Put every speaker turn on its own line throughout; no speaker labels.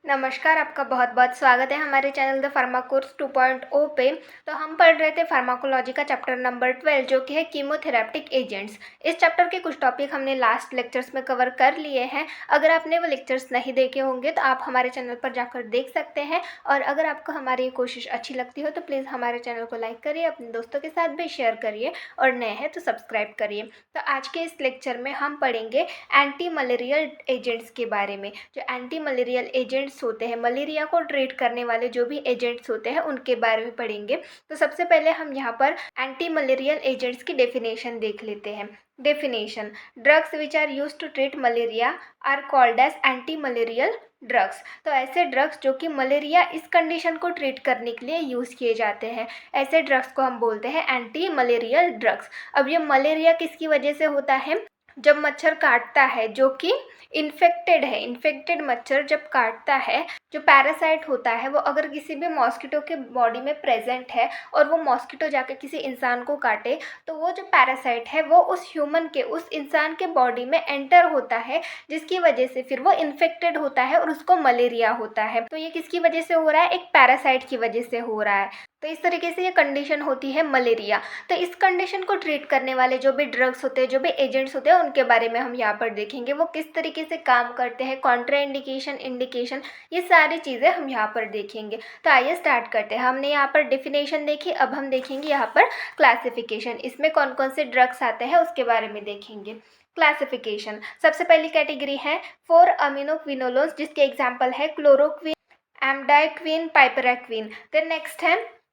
नमस्कार, आपका बहुत बहुत स्वागत है हमारे चैनल द फार्मा कोर्स 2.0 पे। तो हम पढ़ रहे थे फार्माकोलॉजी का चैप्टर नंबर 12 जो कि है कीमोथेरेप्टिक एजेंट्स। इस चैप्टर के कुछ टॉपिक हमने लास्ट लेक्चर्स में कवर कर लिए हैं। अगर आपने वो लेक्चर्स नहीं देखे होंगे तो आप हमारे चैनल पर जाकर देख सकते हैं। और अगर आपको हमारी ये कोशिश अच्छी लगती हो तो प्लीज़ हमारे चैनल को लाइक करिए, अपने दोस्तों के साथ भी शेयर करिए और नए हैं तो सब्सक्राइब करिए। तो आज के इस लेक्चर में हम पढ़ेंगे एंटी मलेरियल एजेंट्स के बारे में। जो एंटी मलेरियल एजेंट्स होते हैं, मलेरिया को ट्रीट करने वाले जो भी एजेंट्स होते हैं उनके बारे में पढ़ेंगे। तो सबसे पहले हम यहाँ पर एंटी मलेरियल एजेंट्स की डेफिनेशन देख लेते हैं। Definition: drugs which are used to treat malaria are called as anti malarial drugs. तो ऐसे ड्रग्स जो कि मलेरिया इस कंडीशन को ट्रीट करने के लिए यूज़ किए जाते हैं, ऐसे ड्रग्स को हम बोलते हैं एंटी मलेरियल ड्रग्स। अब ये मलेरिया किसकी वजह से होता है? जब मच्छर काटता है जो कि इन्फेक्टेड है, इन्फेक्टेड मच्छर जब काटता है, जो पैरासाइट होता है वो अगर किसी भी मॉस्किटो के बॉडी में प्रेजेंट है और वो मॉस्किटो जाकर किसी इंसान को काटे तो वो जो पैरासाइट है वो उस ह्यूमन के, उस इंसान के बॉडी में एंटर होता है, जिसकी वजह से फिर वो इन्फेक्टेड होता है और उसको मलेरिया होता है। तो ये किसकी वजह से हो रहा है? एक पैरासाइट की वजह से हो रहा है। तो इस तरीके से ये कंडीशन होती है मलेरिया। तो इस कंडीशन को ट्रीट करने वाले जो भी ड्रग्स होते हैं, जो भी एजेंट्स होते हैं, उनके बारे में हम यहाँ पर देखेंगे, वो किस तरीके से काम करते हैं, कॉन्ट्रा इंडिकेशन, इंडिकेशन, ये सारी चीज़ें हम यहाँ पर देखेंगे। तो आइए स्टार्ट करते हैं। हमने यहाँ पर डेफिनेशन देखी, अब हम देखेंगे यहाँ पर क्लासिफिकेशन। इसमें कौन कौन से ड्रग्स आते हैं उसके बारे में देखेंगे। क्लासिफिकेशन: सबसे पहली कैटेगरी है 4 अमीनोक्विनोलोन्स, जिसके एग्जाम्पल है chloroquine, amodiaquine, piperaquine. Then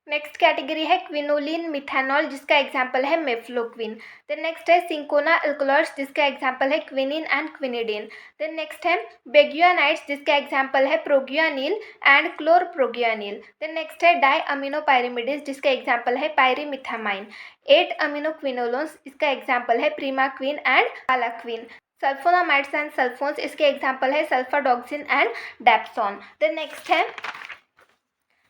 next category है क्विनोलिन मिथेनॉल, जिसका एग्जाम्पल है मेफ्लोक्विन। देन नेक्स्ट है सिंकोना अल्कलॉइड्स, जिसका एग्जाम्पल है quinine and quinidine. Then next है बेगुआनाइड्स, जिसका एग्जाम्पल है proguanil and chlorproguanil. Then next है डाई अमीनो पायरिमिडिन, जिसका एग्जाम्पल है पायरिमिथामाइन। 8 अमीनोक्विनोलोन्स, इसका एग्जाम्पल है primaquine and pamaquine. Sulfonamides and sulfones, इसके एग्जाम्पल है sulfadoxine and dapsone. Then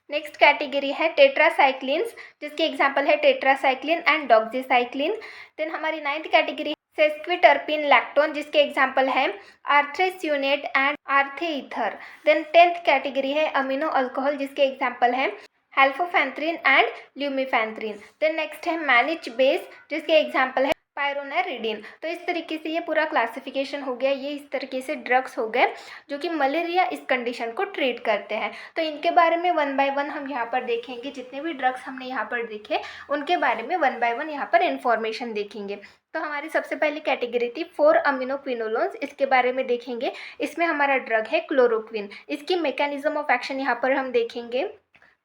next category है टेट्रासाइक्लिन्स, जिसके एग्जाम्पल है टेट्रासाइक्लिन एंड डॉक्सीसाइक्लिन। देन हमारी 9th कैटेगरी सेस्क्विटर्पिन लैक्टोन, जिसके एग्जाम्पल है आर्थ्रेस्यूनेट एंड आर्थेईथर। देन 10th कैटेगरी है अमीनो अल्कोहल, जिसके एग्जाम्पल है हेल्फोफेंथ्रिन एंड ल्यूमिफेंथ्रिन। देन नेक्स्ट है मैनिच बेस, जिसके एग्जाम्पल है पायरोनेरिडिन। तो इस तरीके से ये पूरा क्लासिफिकेशन हो गया। ये इस तरीके से ड्रग्स हो गए जो कि मलेरिया इस कंडीशन को ट्रीट करते हैं। तो इनके बारे में वन बाय वन हम यहाँ पर देखेंगे। जितने भी ड्रग्स हमने यहाँ पर देखे उनके बारे में वन बाय वन यहाँ पर इन्फॉर्मेशन देखेंगे। तो हमारी सबसे पहली कैटेगरी थी 4 अमीनोक्विनोलोन्स, इसके बारे में देखेंगे। इसमें हमारा ड्रग है क्लोरोक्विन। इसकी मैकेनिज्म ऑफ एक्शन यहाँ पर हम देखेंगे।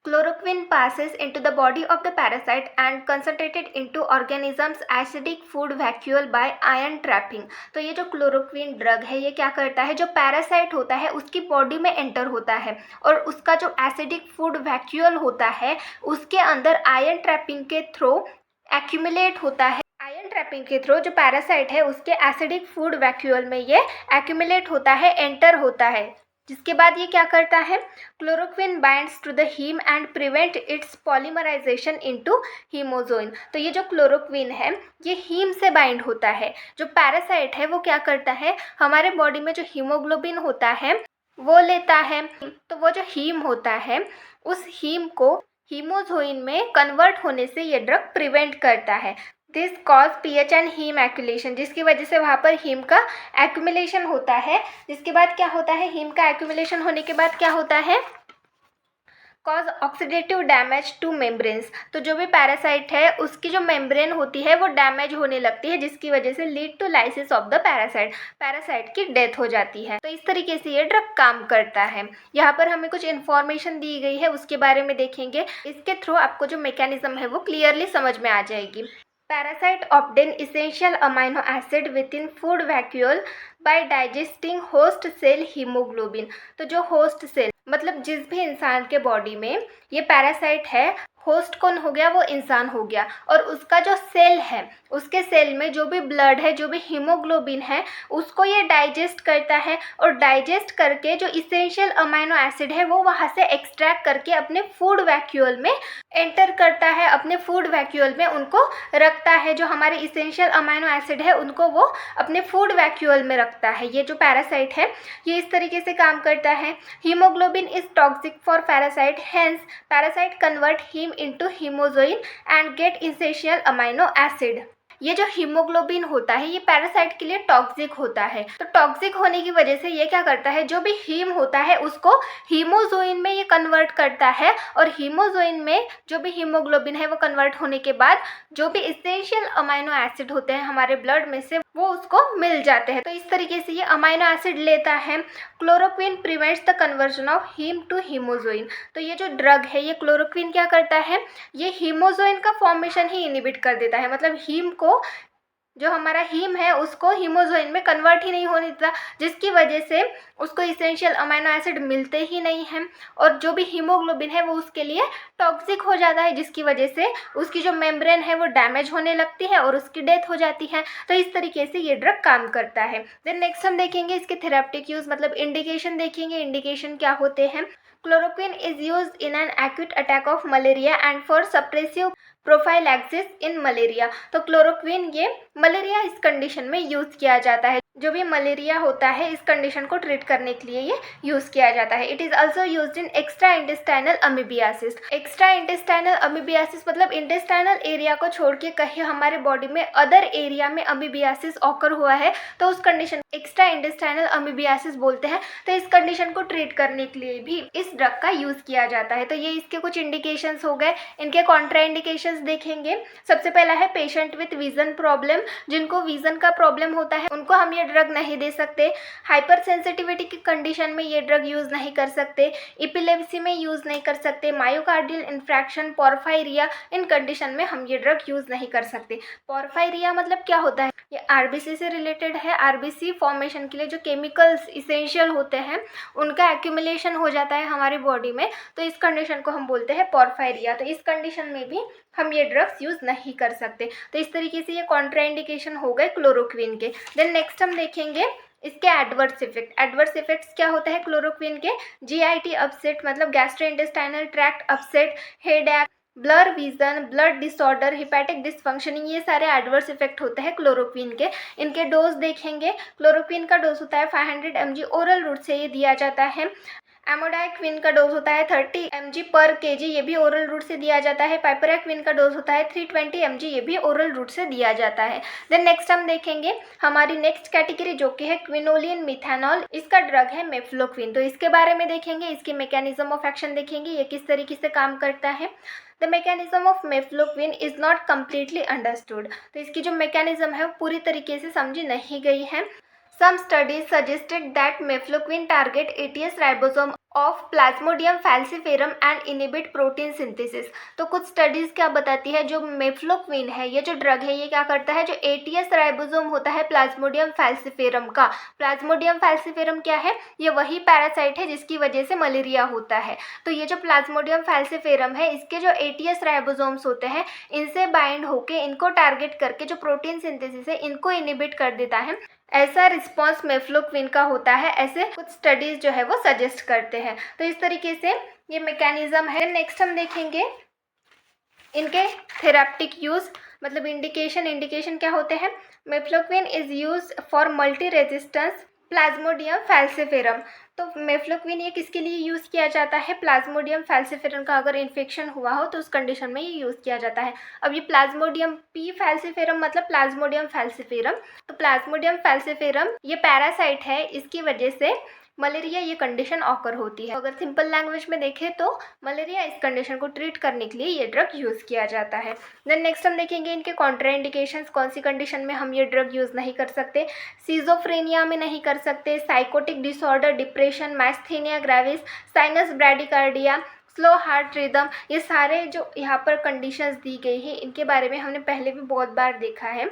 Chloroquine passes into the body of the parasite and concentrated into organism's acidic food vacuole by ion trapping। तो ये जो क्लोरोक्विन ड्रग है ये क्या करता है? जो पैरासाइट होता है उसकी बॉडी में एंटर होता है और उसका जो एसिडिक फूड वैक्यूल होता है उसके अंदर आयन ट्रैपिंग के थ्रू एक्यूमुलेट होता है। आयन ट्रैपिंग के थ्रू जो पैरासाइट है उसके एसिडिक फूड वैक्यूल में ये एक्यूमुलेट होता है, एंटर होता है, जिसके बाद ये क्या करता है? Chloroquine binds to the haem and prevent its polymerization into haemozoin. तो ये जो क्लोरोक्विन है ये हीम से बाइंड होता है। जो पैरासाइट है वो क्या करता है? हमारे बॉडी में जो हीमोग्लोबिन होता है वो लेता है। तो वो जो हीम होता है उस हीम को हीमोजोइन में कन्वर्ट होने से ये ड्रग प्रिवेंट करता है। This cause pH and haem accumulation, जिसकी वजह से वहाँ पर हीम का एक्यूमुलेशन होता है। जिसके बाद क्या होता है? हीम का एक्यूमुलेशन होने के बाद क्या होता है? Cause oxidative damage to membranes. तो जो भी पैरासाइट है उसकी जो मेम्ब्रेन होती है वो डैमेज होने लगती है, जिसकी वजह से lead to lysis of the parasite, parasite की डेथ हो जाती है। तो इस तरीके से ये ड्रग काम करता है। यहाँ पर हमें कुछ इन्फॉर्मेशन दी गई है, उसके बारे में देखेंगे। इसके थ्रू आपको जो मैकेनिज्म है वो क्लियरली समझ में आ जाएगी। Parasite obtain essential amino acid within food vacuole by digesting host cell hemoglobin। तो जो होस्ट सेल मतलब जिस भी इंसान के बॉडी में ये पैरासाइट है होस्ट कौन हो गया, वो इंसान हो गया, और उसका जो सेल है, उसके सेल में जो भी ब्लड है, जो भी हीमोग्लोबिन है, उसको ये डाइजेस्ट करता है, और डाइजेस्ट करके जो इसेंशियल अमाइनो एसिड है वो वहाँ से एक्सट्रैक्ट करके अपने फूड वैक्यूल में एंटर करता है, अपने फूड वैक्यूल में उनको रखता है। जो हमारे इसेंशियल अमाइनो एसिड है उनको वो अपने फूड वैक्यूल में रखता है। ये जो पैरासाइट है ये इस तरीके से काम करता है। Haemoglobin is toxic for parasite, hence parasite convert haem into haemozoin and get essential amino acid. ये जो हीमोग्लोबिन होता है ये पैरासाइट के लिए टॉक्सिक होता है। तो टॉक्सिक होने की वजह से ये क्या करता है, जो भी हीम होता है उसको हीमोजोइन में ये कन्वर्ट करता है, और हीमोजोइन में जो भी हीमोग्लोबिन है वो कन्वर्ट होने के बाद जो भी इसेंशियल अमाइनो एसिड होते हैं हमारे ब्लड में से वो उसको मिल जाते हैं। तो इस तरीके से ये अमाइनो एसिड लेता है। Chloroquine prevents the conversion of haem to haemozoin. तो ये जो ड्रग है ये क्लोरोक्विन क्या करता है, ये हीमोजोइन का फॉर्मेशन ही इनिबिट कर देता है। मतलब हीम को, जो हमारा हीम है उसको हीमोजोइन में कन्वर्ट ही नहीं होने देता, जिसकी वजह से उसको इसेंशियल अमाइनो एसिड मिलते ही नहीं हैं, और जो भी हीमोग्लोबिन है वो उसके लिए टॉक्सिक हो जाता है, जिसकी वजह से उसकी जो मेम्ब्रेन है वो डैमेज होने लगती है और उसकी डेथ हो जाती है। तो इस तरीके से ये ड्रग काम करता है। देन नेक्स्ट हम देखेंगे इसके थेरेप्टिक यूज, मतलब इंडिकेशन देखेंगे। इंडिकेशन क्या होते हैं, chloroquine is use in an acute attack of malaria and for suppressive prophylaxis in malaria. तो क्लोरोक्विन ये मलेरिया इस कंडीशन में यूज़ किया जाता है। जो भी मलेरिया होता है इस कंडीशन को ट्रीट करने के लिए ये यूज़ किया जाता है। It is also used in extra intestinal amoebiasis. Extra intestinal amoebiasis मतलब इंटेस्टाइनल एरिया को छोड़ के कहीं हमारे बॉडी में अदर एरिया में अमीबियासिस ऑकर हुआ है तो उस कंडीशन एक्स्ट्रा इंटेस्टाइनल अमीबियासिस बोलते हैं। तो इस कंडीशन को ट्रीट करने के लिए भी इस ड्रग का यूज़ किया जाता है। तो ये इसके कुछ इंडिकेशंस हो गए। इनके कॉन्ट्राइंडिकेशंस देखेंगे। सबसे पहला है पेशेंट विथ विजन प्रॉब्लम। जिनको विजन का प्रॉब्लम होता है उनको हम ये ड्रग नहीं दे सकते। हाइपर सेंसिटिविटी की कंडीशन में ये ड्रग यूज़ नहीं कर सकते। एपिलेप्सी में यूज़ नहीं कर सकते। मायोकार्डियल इन्फ्रैक्शन, पॉर्फायरिया, इन कंडीशन में हम ये ड्रग यूज़ नहीं कर सकते। पॉर्फायरिया मतलब क्या होता है, ये आरबीसी से रिलेटेड है। आरबीसी फॉर्मेशन के लिए जो केमिकल्स इसेंशियल होते हैं उनका एक्यूमुलेशन हो जाता है हमारी बॉडी में, तो इस कंडीशन को हम बोलते हैं पॉर्फायरिया। तो इस कंडीशन में भी हम ये ड्रग्स यूज़ नहीं कर सकते। तो इस तरीके से ये कॉन्ट्राइंडिकेशन हो गए क्लोरोक्विन के। देन नेक्स्ट हम देखेंगे इसके एडवर्स इफेक्ट। एडवर्स इफेक्ट्स क्या होता है क्लोरोक्विन के, जीआईटी अपसेट मतलब gastrointestinal tract upset, headache, blur vision, blood disorder, hepatic dysfunctioning, ये सारे एडवर्स इफेक्ट होते हैं क्लोरोक्विन के। इनके डोज देखेंगे। क्लोरोक्विन का डोज होता है 500 mg, ओरल रूट से ये दिया जाता है। एमोडाइक्विन का डोज होता है 30 mg पर kg, ये भी ओरल रूट से दिया जाता है। पाइपराक्विन का डोज होता है 320 mg, ये भी ओरल रूट से दिया जाता है। देन नेक्स्ट हम देखेंगे हमारी नेक्स्ट कैटेगरी जो कि है क्विनोलिन मिथेनॉल। इसका ड्रग है मेफ्लोक्विन। तो इसके बारे में देखेंगे, इसकी मैकेनिज्म ऑफ एक्शन देखेंगे, ये किस तरीके से काम करता है। The mechanism of mefloquine is not completely understood. तो इसकी जो मैकेनिज्म है वो पूरी तरीके से समझी नहीं गई है। Some studies suggested that mefloquine target ATS ribosome of Plasmodium falciparum and inhibit protein synthesis। तो कुछ स्टडीज़ क्या बताती है, जो मेफ्लोक्विन है ये जो ड्रग है ये क्या करता है, जो ATS राइबोसोम होता है प्लाज्मोडियम फैल्सिफेरम का। प्लाज्मोडियम फैल्सिफेरम क्या है, ये वही पैरासाइट है जिसकी वजह से मलेरिया होता है। तो ये जो प्लाज्मोडियम फैल्सिफेरम है इसके जो ATS राइबोसोम्स होते हैं इनसे बाइंड होके इनको टारगेट करके जो प्रोटीन सिंथेसिस है इनको इनिबिट कर देता है। ऐसा रिस्पॉन्स मेफ्लोक्विन का होता है, ऐसे कुछ स्टडीज़ जो है वो सजेस्ट करते हैं। तो इस तरीके से ये मैकेनिज्म है। नेक्स्ट हम देखेंगे इनके थेराप्टिक यूज़ मतलब इंडिकेशन क्या होते हैं। Mefloquine is use for multi resistance Plasmodium falciparum. तो मेफ्लोक्विन ये किसके लिए यूज़ किया जाता है, प्लाज्मोडियम फैल्सिफेरम का अगर इन्फेक्शन हुआ हो तो उस कंडीशन में ये यूज़ किया जाता है। अब ये प्लाज्मोडियम पी फैल्सिफेरम मतलब प्लाज्मोडियम फैल्सिफेरम। तो प्लाज्मोडियम फैल्सिफेरम ये पैरासाइट है, इसकी वजह से मलेरिया ये कंडीशन ऑकर होती है। अगर सिंपल लैंग्वेज में देखें तो मलेरिया इस कंडीशन को ट्रीट करने के लिए ये ड्रग यूज़ किया जाता है। देन नेक्स्ट हम देखेंगे इनके कॉन्ट्राइंडिकेशंस, कौन सी कंडीशन में हम ये ड्रग यूज़ नहीं कर सकते। सीजोफ्रेनिया में नहीं कर सकते, psychotic disorder, depression, myasthenia gravis, sinus bradycardia, slow heart rhythm, ये सारे जो यहाँ पर कंडीशंस दी गई है इनके बारे में हमने पहले भी बहुत बार देखा है।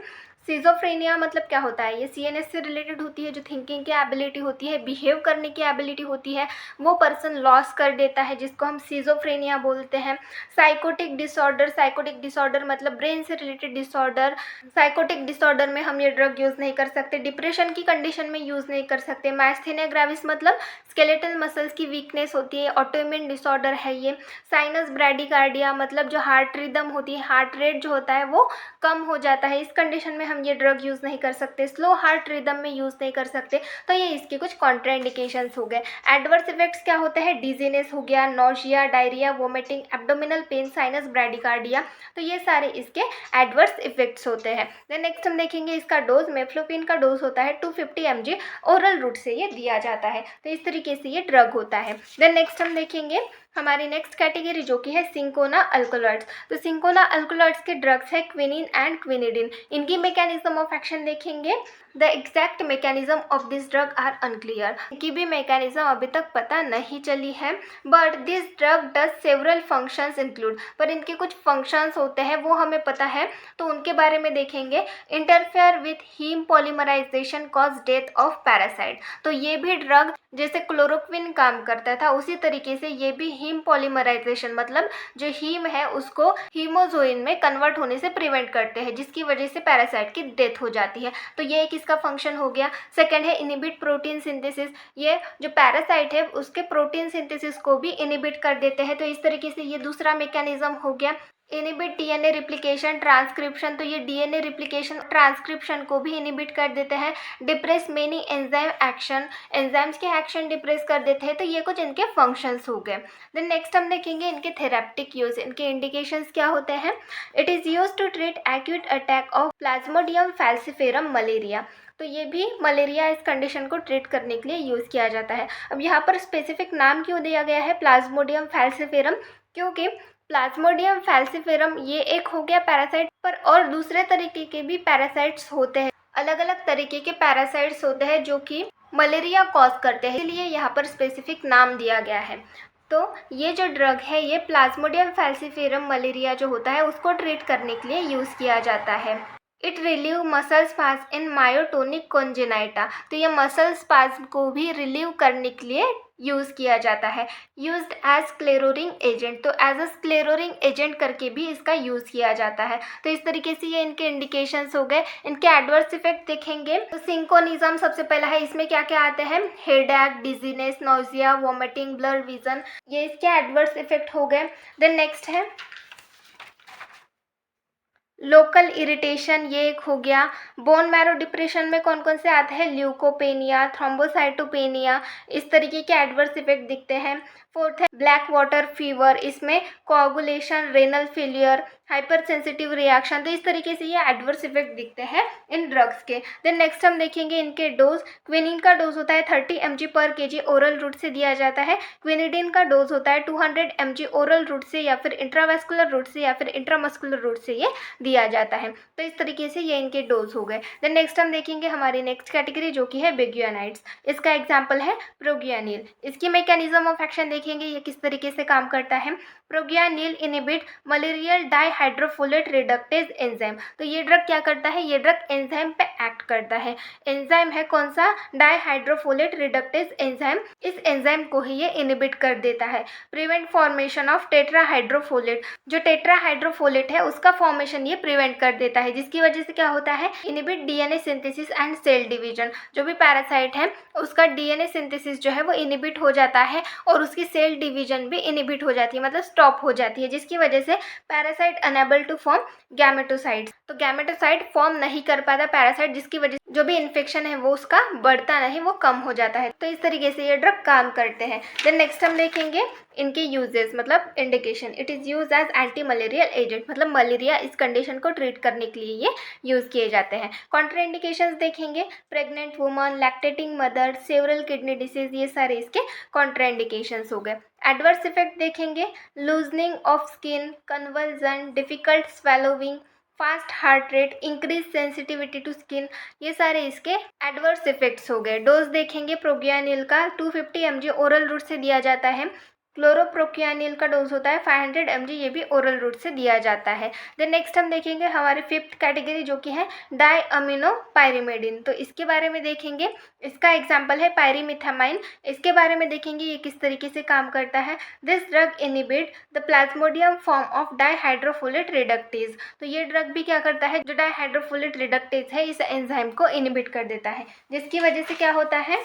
सिज़ोफ्रेनिया मतलब क्या होता है, ये सीएनएस से रिलेटेड होती है, जो थिंकिंग की एबिलिटी होती है, बिहेव करने की एबिलिटी होती है, वो पर्सन लॉस कर देता है, जिसको हम सिज़ोफ्रेनिया बोलते हैं। साइकोटिक डिसऑर्डर मतलब ब्रेन से रिलेटेड डिसऑर्डर। साइकोटिक डिसऑर्डर में हम ये ड्रग यूज़ नहीं कर सकते, डिप्रेशन की कंडीशन में यूज़ नहीं कर सकते। माइस्थेनिया ग्रेविस मतलब स्केलेटल मसल्स की वीकनेस होती है, ऑटोइम्यून डिसऑर्डर है ये। साइनस ब्रैडिकार्डिया मतलब जो हार्ट रिदम होती है, हार्ट रेट जो होता है वो कम हो जाता है, इस कंडीशन में हम ये ड्रग यूज़ नहीं कर सकते। स्लो हार्ट रिदम में यूज़ नहीं कर सकते। तो ये इसके कुछ कॉन्ट्राइंडिकेशंस हो गए। एडवर्स इफेक्ट्स क्या होते हैं, डिजीनेस हो गया, nausea, diarrhoea, vomiting, abdominal pain, sinus bradycardia, तो ये सारे इसके एडवर्स इफेक्ट्स होते हैं। देन नेक्स्ट हम देखेंगे इसका डोज। मेफ्लोक्विन का डोज होता है 250 mg, ओरल रूट से ये दिया जाता है। तो इस तरीके से ये ड्रग होता है। देन नेक्स्ट हम देखेंगे हमारी नेक्स्ट कैटेगरी जो कि है सिंकोना अल्कोलॉइड्स। तो सिंकोना अल्कोलॉइड्स के ड्रग्स है क्विनिन एंड क्विनिडिन। इनकी मैकेनिज्म ऑफ एक्शन देखेंगे। The exact mechanism of this drug are unclear. इनकी भी मैकेनिज्म अभी तक पता नहीं चली है, but this drug does several functions include. पर इनके कुछ फंक्शंस होते हैं वो हमें पता है, तो उनके बारे में देखेंगे। Interfere with haem polymerization cause death of parasite. तो ये भी ड्रग जैसे क्लोरोक्विन काम करता था, उसी तरीके से ये भी हीम पॉलीमराइजेशन मतलब जो हीम है उसको हीमोजोइन में कन्वर्ट होने से प्रिवेंट करते हैं, जिसकी वजह से पैरासाइट की डेथ हो जाती है। तो ये एक इसका फंक्शन हो गया। सेकंड है इनिबिट प्रोटीन सिंथेसिस। ये जो पैरासाइट है उसके प्रोटीन सिंथेसिस को भी इनिबिट कर देते हैं। तो इस तरीके से ये दूसरा मैकेनिज्म हो गया। Inhibit DNA replication transcription. तो ये डीएनए रिप्लिकेशन ट्रांसक्रिप्शन को भी इनिबिट कर देते हैं। Depress many enzyme action, enzymes के एक्शन डिप्रेस कर देते हैं। तो ये कुछ इनके फंक्शंस हो गए। देन नेक्स्ट हम देखेंगे इनके थेरेप्टिक यूज, इनके इंडिकेशंस क्या होते हैं। It is use to treat acute attack of plasmodium falciparum malaria. तो ये भी मलेरिया इस कंडीशन को ट्रीट करने के लिए यूज़ किया जाता है। अब यहाँ पर स्पेसिफिक नाम क्यों दिया गया है प्लाज्मोडियम फैल्सिफेरम, क्योंकि प्लाज्मोडियम फैल्सिफेरम ये एक हो गया पैरासाइट, पर और दूसरे तरीके के भी पैरासाइट्स होते हैं। अलग अलग तरीके के पैरासाइट्स होते हैं जो कि मलेरिया कॉज करते हैं, इसलिए यहाँ पर स्पेसिफिक नाम दिया गया है। तो ये जो ड्रग है ये प्लाज्मोडियम फैल्सिफेरम मलेरिया जो होता है उसको ट्रीट करने के लिए यूज़ किया जाता है। It relieve muscle spasm in myotonic congenita. तो ये मसल स्पाज्म को भी रिलीव करने के लिए यूज़ किया जाता है। Used as sclerosing agent. तो एज अ स्क्लेरोरिंग एजेंट करके भी इसका यूज़ किया जाता है। तो इस तरीके से ये इनके इंडिकेशंस हो गए। इनके एडवर्स इफेक्ट देखेंगे तो सिंकोनिज्म सबसे पहला है। इसमें क्या क्या आते हैं, headache, dizziness, nausea, vomiting, blur vision, ये इसके एडवर्स इफेक्ट हो गए। देन नेक्स्ट है लोकल इरिटेशन, ये एक हो गया। बोन मैरो डिप्रेशन में कौन कौन से आते हैं, ल्यूकोपेनिया, थ्रोम्बोसाइटोपेनिया, इस तरीके के एडवर्स इफेक्ट दिखते हैं। फोर्थ है ब्लैक वाटर फीवर, इसमें coagulation, renal failure, hyper sensitive reaction. तो इस तरीके से ये एडवर्स इफेक्ट दिखते हैं इन ड्रग्स के। देन नेक्स्ट हम देखेंगे इनके डोज। क्विनिन का डोज होता है 30 mg पर kg, ओरल रूट से दिया जाता है। क्विनिडिन का डोज होता है 200 mg ओरल रूट से या फिर इंट्रावेस्कुलर रूट से या फिर इंट्रामस्कुलर रूट से ये दिया जाता है। तो इस तरीके से ये इनके डोज हो गए। देन नेक्स्ट हम देखेंगे हमारी नेक्स्ट कैटेगरी जो कि है बेग्यूनाइड्स। इसका एग्जाम्पल है प्रोग्यानिल। इसकी मैकेनिज्म ऑफ एक्शन देखेंगे ये किस तरीके से काम करता है। प्रोग्यानिल इनिबिट मलेरियल डाइहाइड्रोफोलेट रिडक्टेज एंजाइम। तो ये ड्रग क्या करता है, ये ड्रग एंजाइम पे एक्ट करता है। एंजाइम है कौन सा, डाइहाइड्रोफोलेट रिडक्टेज एंजाइम। इस एंजाइम को ही ये इनिबिट कर देता है। प्रिवेंट फॉर्मेशन ऑफ टेट्राहाइड्रोफोलेट, जो टेट्राहाइड्रोफोलेट है उसका फॉर्मेशन ये प्रिवेंट कर देता है, जिसकी वजह से क्या होता है, inhibit DNA synthesis and cell division. जो भी पैरासाइट है उसका डीएनए सिंथेसिस जो है वो इनिबिट हो जाता है और उसकी सेल डिवीजन भी इनिबिट हो जाती है, मतलब स्टॉप हो जाती है, जिसकी वजह से parasite unable to form gametocytes. तो गैमेटोसाइट फॉर्म नहीं कर पाता पैरासाइट, जिसकी वजह से जो भी इन्फेक्शन है वो उसका बढ़ता नहीं, वो कम हो जाता है। तो इस तरीके से ये ड्रग काम करते हैं। देन नेक्स्ट हम देखेंगे इनके यूजेस मतलब indication. It is use as anti malarial agent, मतलब मलेरिया इस कंडीशन को ट्रीट करने के लिए ये यूज़ किए जाते हैं। कॉन्ट्राइंडिकेशंस देखेंगे, pregnant woman, lactating mother, several kidney disease, ये सारे इसके कॉन्ट्राइंडिकेशंस हो गए। एडवर्स इफेक्ट देखेंगे, loosening of skin, conversion, difficult swallowing, fast heart rate, increase sensitivity to skin, ये सारे इसके एडवर्स इफेक्ट्स हो गए। डोज देखेंगे, प्रोग्यानिल का 250 mg ओरल रूट से दिया जाता है। क्लोरोप्रोक्यानिल का डोज होता है 500 mg, ये भी ओरल रूट से दिया जाता है। देन नेक्स्ट हम देखेंगे हमारी फिफ्थ कैटेगरी जो कि है डायअमीनोपाइरिमिडिन। तो इसके बारे में देखेंगे, इसका एग्जाम्पल है पायरीमिथामाइन। इसके बारे में देखेंगे ये किस तरीके से काम करता है। This drug inhibit the plasmodium form of dihydrofolate reductase. तो ये ड्रग भी क्या करता है, जो डाइहाइड्रोफोलेट रिडक्टेज है इस एंजाइम को इनिबिट कर देता है, जिसकी वजह से क्या होता है,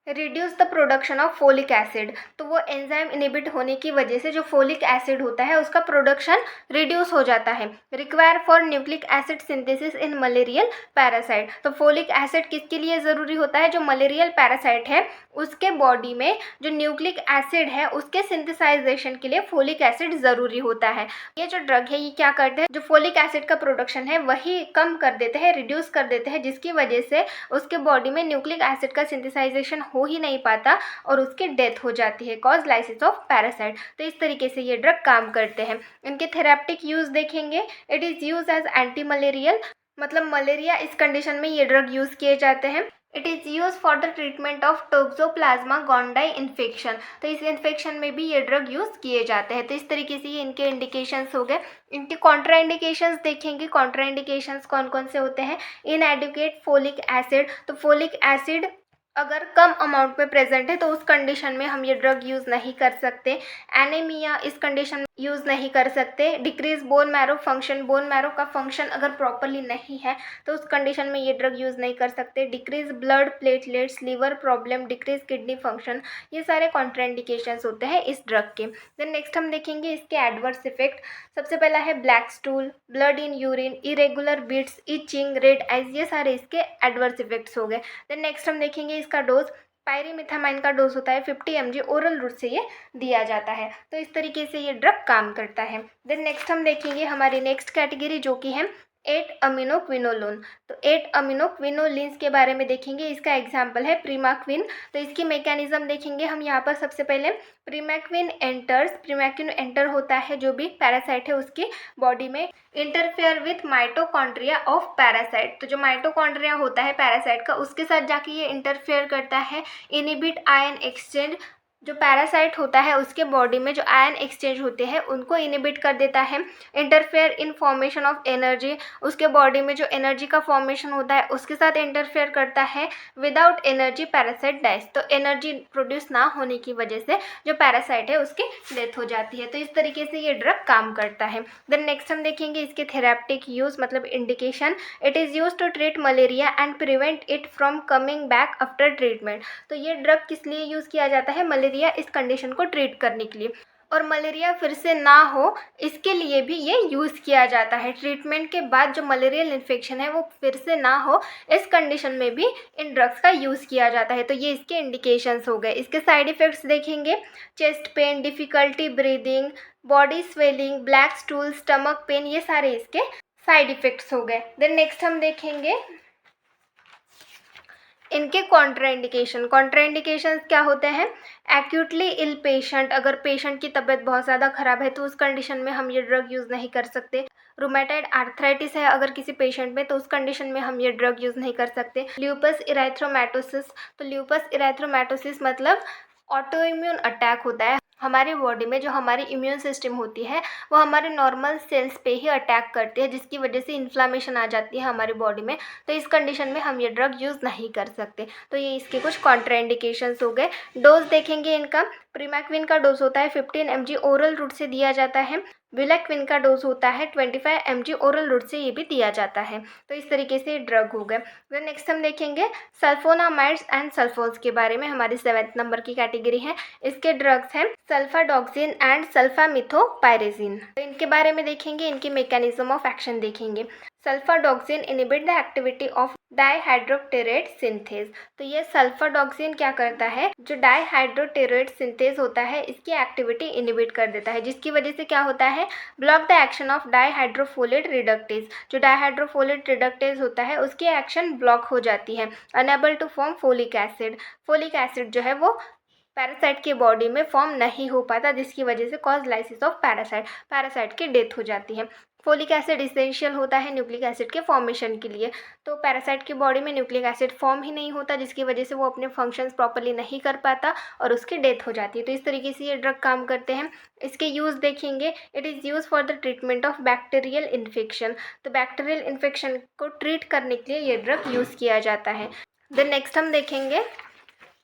reduce the production of folic acid. तो वो एंजाइम इनिबिट होने की वजह से जो फोलिक एसिड होता है उसका प्रोडक्शन रिड्यूस हो जाता है। Require for nucleic acid synthesis in malarial parasite. तो फोलिक एसिड किसके लिए ज़रूरी होता है, जो मलेरियल पैरासाइट है उसके बॉडी में जो न्यूक्लिक एसिड है उसके सिंथेसाइजेशन के लिए फोलिक एसिड ज़रूरी होता है। ये जो ड्रग है ये क्या करते हैं, जो फोलिक एसिड का प्रोडक्शन है वही कम कर देते हैं, रिड्यूस कर देते हैं, जिसकी वजह से उसके बॉडी में न्यूक्लिक एसिड का सिंथेसाइजेशन हो ही नहीं पाता और उसकी डेथ हो जाती है, कॉज लाइसिस ऑफ पैरासाइट। तो इस तरीके से ये ड्रग काम करते हैं। इनके थेरेप्टिक यूज़ देखेंगे, it is use as anti malarial, मतलब मलेरिया इस कंडीशन में ये ड्रग यूज़ किए जाते हैं। It is use for the treatment of toxoplasma gondii infection. तो इस इन्फेक्शन में भी ये ड्रग यूज़ किए जाते हैं। तो इस तरीके से ये इनके इंडिकेशंस हो गए। इनके कॉन्ट्राइंडिकेशंस देखेंगे, कॉन्ट्राइंडिकेशंस कौन कौन से होते हैं। इनएडिक्वेट फोलिक एसिड, तो फोलिक एसिड अगर कम अमाउंट में प्रेजेंट है तो उस कंडीशन में हम ये ड्रग यूज़ नहीं कर सकते। एनीमिया इस कंडीशन में यूज़ नहीं कर सकते। Decrease bone marrow function, bone marrow का फंक्शन अगर प्रॉपरली नहीं है तो उस कंडीशन में ये ड्रग यूज़ नहीं कर सकते। Decrease blood platelets, liver problem, decrease kidney function, ये सारे कॉन्ट्राइंडिकेशंस होते हैं इस ड्रग के। देन नेक्स्ट हम देखेंगे इसके एडवर्स इफेक्ट। सबसे पहला है black stool, blood in urine, irregular beats, itching, red eyes, ये सारे इसके एडवर्स इफेक्ट्स हो गए। देन नेक्स्ट हम देखेंगे इसका डोज। पायरीमिथामाइन का डोज होता है 50 mg, ओरल रूट से ये दिया जाता है। तो इस तरीके से ये ड्रग काम करता है। देन नेक्स्ट हम देखेंगे हमारी नेक्स्ट कैटेगरी जो कि है 8 अमीनोक्विनोलोन। तो 8 अमीनोक्विनोलिन्स के बारे में देखेंगे। इसका एग्जाम्पल है प्रीमाक्विन। तो इसकी मैकेनिज्म देखेंगे हम यहाँ पर। सबसे पहले प्रीमैक्विन एंटर्स, प्रीमैक्विन एंटर होता है जो भी पैरासाइट है उसकी बॉडी में, interfere with mitochondria of parasite. तो जो माइटोकॉन्ड्रिया होता है पैरासाइट का उसके साथ जाके ये इंटरफेयर करता है। इनिबिट आयन एक्सचेंज, जो पैरासाइट होता है उसके बॉडी में जो आयन एक्सचेंज होते हैं उनको इनिबिट कर देता है। Interfere in formation of energy, उसके बॉडी में जो एनर्जी का फॉर्मेशन होता है उसके साथ इंटरफेयर करता है। विदाउट एनर्जी पैरासाइट डाइज, तो एनर्जी प्रोड्यूस ना होने की वजह से जो पैरासाइट है उसकी डेथ हो जाती है। तो इस तरीके से ये ड्रग काम करता है। देन नेक्स्ट हम देखेंगे इसके थेरेप्टिक यूज़, मतलब indication. It is use to treat malaria and prevent it from coming back after treatment. तो ये ड्रग किस लिए यूज़ किया जाता है, मलेरिया इस कंडीशन को ट्रीट करने के लिए, और मलेरिया फिर से ना हो इसके लिए भी ये यूज़ किया जाता है। ट्रीटमेंट के बाद जो मलेरियल इन्फेक्शन है वो फिर से ना हो इस कंडीशन में भी इन ड्रग्स का यूज़ किया जाता है। तो ये इसके इंडिकेशंस हो गए। इसके साइड इफ़ेक्ट्स देखेंगे, chest pain, difficulty breathing, body swelling, black stool, stomach pain, ये सारे इसके साइड इफ़ेक्ट्स हो गए। देन नेक्स्ट हम देखेंगे इनके कॉन्ट्राइंडिकेशन। कॉन्ट्राइंडिकेशंस क्या होते हैं, एक्यूटली इल पेशेंट, अगर पेशेंट की तबीयत बहुत ज़्यादा ख़राब है तो उस कंडीशन में हम ये ड्रग यूज़ नहीं कर सकते। रूमेटाइड आर्थराइटिस है अगर किसी पेशेंट में तो उस कंडीशन में हम ये ड्रग यूज़ नहीं कर सकते। ल्यूपस इराइथ्रोमैटोसिस, तो ल्यूपस इराइथ्रोमैटोसिस मतलब ऑटो इम्यून अटैक होता है। हमारी बॉडी में जो हमारी इम्यून सिस्टम होती है वो हमारे नॉर्मल सेल्स पे ही अटैक करती है, जिसकी वजह से इन्फ्लामेशन आ जाती है हमारी बॉडी में। तो इस कंडीशन में हम ये ड्रग यूज़ नहीं कर सकते। तो ये इसके कुछ कॉन्ट्राइंडिकेशंस हो गए। डोज देखेंगे इनका। प्रीमैक्विन का डोज होता है 15 mg, ओरल रूट से दिया जाता है। विलेक्विन का डोज होता है 25 mg, ओरल रूट से ये भी दिया जाता है। तो इस तरीके से ड्रग हो गए। देन नेक्स्ट हम देखेंगे सल्फोनामाइड्स एंड सल्फोन्स के बारे में। हमारी 7th नंबर की कैटेगरी है। इसके ड्रग्स हैं सल्फाडॉक्सिन एंड सल्फामिथोपायरेजिन। तो इनके बारे में देखेंगे, इनकी मैकेनिज्म ऑफ एक्शन देखेंगे। Sulfadoxine inhibit the activity of dihydropteroate synthase. तो ये सल्फाडॉक्सिन क्या करता है, जो डाइहाइड्रोक्टेरेट सिंथेज होता है इसकी एक्टिविटी इनिबिट कर देता है, जिसकी वजह से क्या होता है, block the action of dihydrofolate reductase. जो डाइहाइड्रोफोलेट रिडक्टेज होता है उसकी एक्शन ब्लॉक हो जाती है। Unable to form folic acid, folic acid जो है वो पैरासाइट की बॉडी में फॉर्म नहीं हो पाता, जिसकी वजह से कॉज लाइसिस ऑफ पैरासाइट की डेथ हो जाती है। फोलिक एसिड इसेंशियल होता है न्यूक्लिक एसिड के फॉर्मेशन के लिए। तो पैरासाइट की बॉडी में न्यूक्लिक एसिड फॉर्म ही नहीं होता, जिसकी वजह से वो अपने फंक्शंस प्रॉपर्ली नहीं कर पाता और उसकी डेथ हो जाती है। तो इस तरीके से ये ड्रग काम करते हैं। इसके यूज़ देखेंगे, it is use for the treatment of bacterial infection. तो बैक्टीरियल इन्फेक्शन को ट्रीट करने के लिए ये ड्रग यूज़ किया जाता है। देन नेक्स्ट हम देखेंगे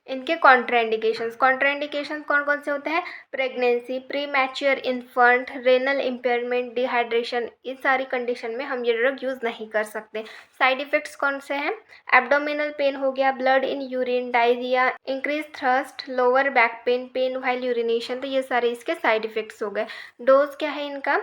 इनके कॉन्ट्राइंडिकेशंस। कॉन्ट्राइंडिकेशंस कौन कौन से होते हैं? Pregnancy, pre mature infant, renal impairment, dehydration, इस सारी कंडीशन में हम ये ड्रग यूज़ नहीं कर सकते। साइड इफ़ेक्ट्स कौन से हैं? एब्डोमिनल पेन हो गया, blood in urine, diarrhoea, increase thirst, lower back pain, pain while urination. तो ये सारे इसके साइड इफ़ेक्ट्स हो गए। डोज क्या है इनका?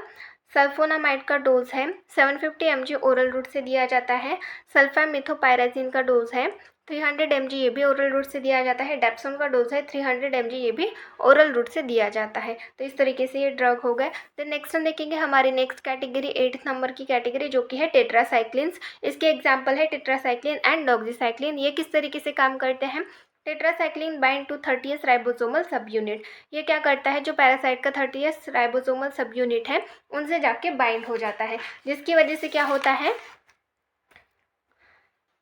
सल्फोनामाइड का डोज है 750 mg ओरल रूट से दिया जाता है। सल्फामिथोपायराजिन का डोज है 300 mg, ये भी ओरल रूट से दिया जाता है। डेप्सोन का डोज है 300 mg, ये भी ओरल रूट से दिया जाता है। तो इस तरीके से ये ड्रग हो गए। तो नेक्स्ट हम देखेंगे हमारी नेक्स्ट कैटेगरी 8th नंबर की कैटेगरी, जो कि है टेट्रासाइक्लिन्स। इसके एग्जाम्पल है टेट्रासाइक्लिन एंड डॉक्सीसाइक्लिन। ये किस तरीके से काम करते हैं? Tetracycline bind to 30th ribosomal subunit. ये क्या करता है? जो पैरासाइट का 30th राइबोसोमल सब यूनिट है उनसे जाके बाइंड हो जाता है, जिसकी वजह से क्या होता है?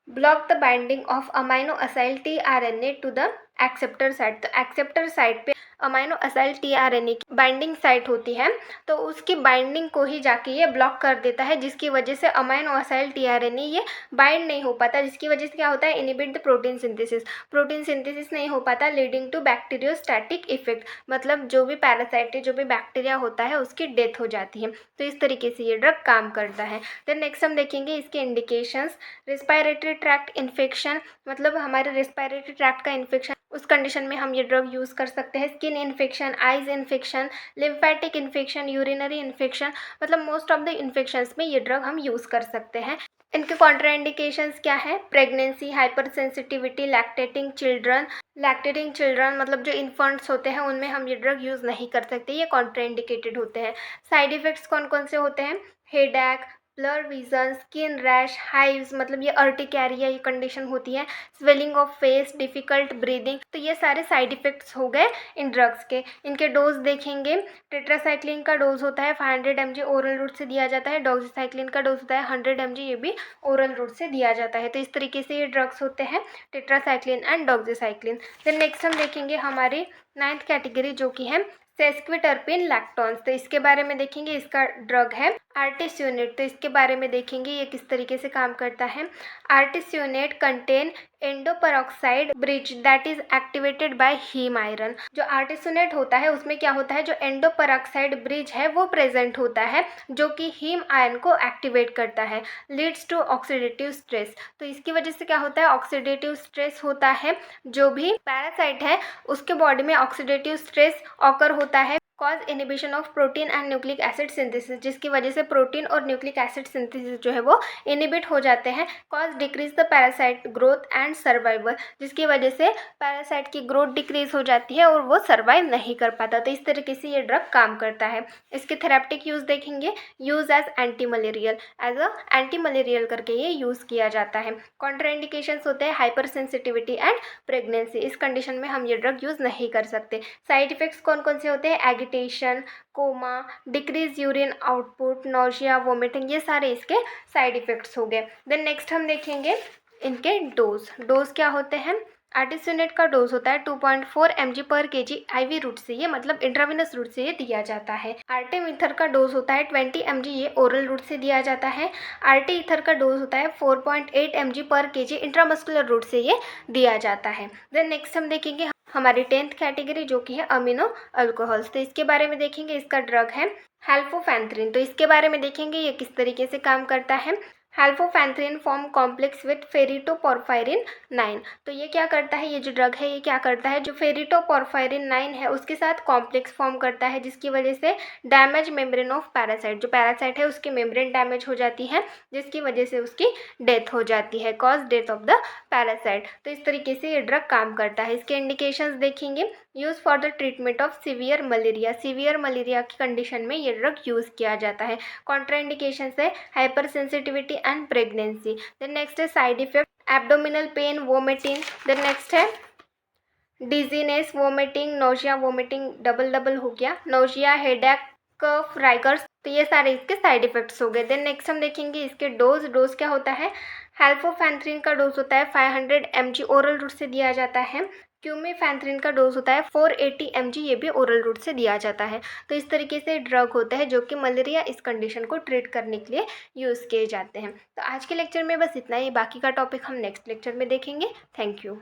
Block the binding of amino acyl tRNA to the acceptor site. तो एक्सेप्टर साइट पे अमाइनो असाइल tRNA की बाइंडिंग साइट होती है, तो उसकी बाइंडिंग को ही जाके ये ब्लॉक कर देता है, जिसकी वजह से अमाइनो असाइल tRNA ये बाइंड नहीं हो पाता, जिसकी वजह से क्या होता है? Inhibit the protein synthesis. Protein synthesis नहीं हो पाता, लीडिंग टू बैक्टीरियोस्टैटिक इफेक्ट। मतलब जो भी पैरासाइट है, जो भी बैक्टीरिया होता है, उसकी डेथ हो जाती है। तो इस तरीके से ये ड्रग काम करता है। देन नेक्स्ट हम देखेंगे इसके इंडिकेशंस। रिस्पायरेटरी ट्रैक्ट इन्फेक्शन, मतलब हमारे रिस्पायरेटरी ट्रैक्ट का इन्फेक्शन, उस कंडीशन में हम ये ड्रग यूज़ कर सकते हैं। Skin infection, eyes infection, lymphatic infection, urinary infection, मतलब मोस्ट ऑफ द इन्फेक्शंस में ये ड्रग हम यूज़ कर सकते हैं। इनके कॉन्ट्राइंडिकेशंस क्या है? Pregnancy, hyper sensitivity, lactating children, मतलब जो इन्फेंट्स होते हैं उनमें हम ये ड्रग यूज़ नहीं कर सकते, ये कॉन्ट्राइंडिकेटेड होते हैं। साइड इफ़ेक्ट्स कौन कौन से होते हैं? Headache, blur vision, skin rash, hives, मतलब ये अर्टिकैरिया ये कंडीशन होती है। Swelling of face, difficult breathing. तो ये सारे साइड इफ़ेक्ट्स हो गए इन ड्रग्स के। इनके डोज देखेंगे। टेट्रासाइक्लिन का डोज होता है 500 mg, ओरल रूट से दिया जाता है। डॉक्सीसाइक्लिन का डोज होता है 100 mg, ये भी ओरल रूट से दिया जाता है। तो इस तरीके से ये ड्रग्स होते हैं, tetracycline and doxycycline. Then next हम देखेंगे हमारी 9th कैटेगरी, जो कि है सेस्क्विटर्पिन लैक्टोन्स। तो इसके बारे में देखेंगे। इसका ड्रग है आर्टिस्यूनेट। तो इसके बारे में देखेंगे ये किस तरीके से काम करता है। Artesunate contain endoperoxide bridge that is activated by haem iron. जो आर्टिस्यूनेट होता है उसमें क्या होता है? जो एंडोपरऑक्साइड ब्रिज है वो प्रेजेंट होता है, जो कि हीम आयरन को एक्टिवेट करता है। Leads to oxidative stress. तो इसकी वजह से क्या होता है? ऑक्सीडेटिव स्ट्रेस होता है। जो भी पैरासाइट है उसके बॉडी में ऑक्सीडेटिव स्ट्रेस ऑकर होता है। Cause inhibition of protein and nucleic acid synthesis, जिसकी वजह से प्रोटीन और न्यूक्लिक एसिड सिंथेसिस जो है वो इनिबिट हो जाते हैं। Cause decrease the parasite growth and survival, जिसकी वजह से पैरासाइट की ग्रोथ डिक्रीज हो जाती है और वो सर्वाइव नहीं कर पाता। तो इस तरीके से ये ड्रग काम करता है। इसके थेरेप्टिक यूज देखेंगे। Use as anti malarial, as a anti malarial करके ये यूज किया जाता है। कॉन्ट्राइंडिकेशंस होते हैं हाइपर सेंसिटिविटी एंड प्रेगनेंसी। इस कंडीशन में हम ये ड्रग यूज नहीं कर सकते। साइड इफेक्ट्स कौन कौन से होते हैं? Agitation, coma, decrease urine output, nausea, vomiting, ये सारे इसके साइड इफेक्ट्स हो गए। देन नेक्स्ट हम देखेंगे इनके डोज क्या होते हैं। आर्टिस्यूनेट का डोज होता है 2.4 mg पर kg IV रूट से, ये मतलब इंट्रावेनस रूट से ये दिया जाता है। आर्टेमिथर का डोज होता है 20 mg, ये ओरल रूट से दिया जाता है। आर्टी इथर का डोज होता है 4.8 mg पर kg इंट्रामस्कुलर रूट से ये दिया जाता है। देन नेक्स्ट हम देखेंगे हमारी 10th कैटेगरी, जो कि है अमीनो अल्कोहल्स। तो इसके बारे में देखेंगे। इसका ड्रग है हेल्फोफेंथ्रिन। तो इसके बारे में देखेंगे ये किस तरीके से काम करता है। हेल्फोफेंथ्रिन फॉर्म कॉम्प्लेक्स विथ फेरिटोपोर्फायरिन 9। तो ये क्या करता है? ये जो ड्रग है ये क्या करता है? जो फेरिटोपोर्फायरिन 9 है उसके साथ कॉम्प्लेक्स फॉर्म करता है, जिसकी वजह से डैमेज मेम्ब्रेन ऑफ पैरासाइट, जो पैरासाइट है उसकी मेम्ब्रेन डैमेज हो जाती है, जिसकी वजह से उसकी डेथ हो जाती है। Cause death of the parasite. तो इस तरीके से ये ड्रग काम करता है। इसके इंडिकेशंस देखेंगे। Use for the treatment of severe malaria की कंडीशन में ये ड्रग यूज किया जाता है। कॉन्ट्राइंडिकेशंस है hypersensitivity and pregnancy. Then next है side effect, abdominal pain, vomiting. Then next है dizziness, vomiting, nausea, vomiting double double हो गया, नोशिया, हेडेक, फ्राइकर्स, तो ये सारे इसके साइड इफ़ेक्ट्स हो गए। देन नेक्स्ट हम देखेंगे इसके डोज़ क्या होता है। हेल्फोफेंथ्रिन का डोज होता है 500 mg, ओरल रूट से दिया जाता है। क्यूमीफेंथ्रिन का डोज होता है 480 mg, ये भी ओरल रूट से दिया जाता है। तो इस तरीके से ड्रग होता है जो कि मलेरिया इस कंडीशन को ट्रीट करने के लिए यूज़ किए जाते हैं। तो आज के लेक्चर में बस इतना ही, बाकी का टॉपिक हम नेक्स्ट लेक्चर में देखेंगे। Thank you.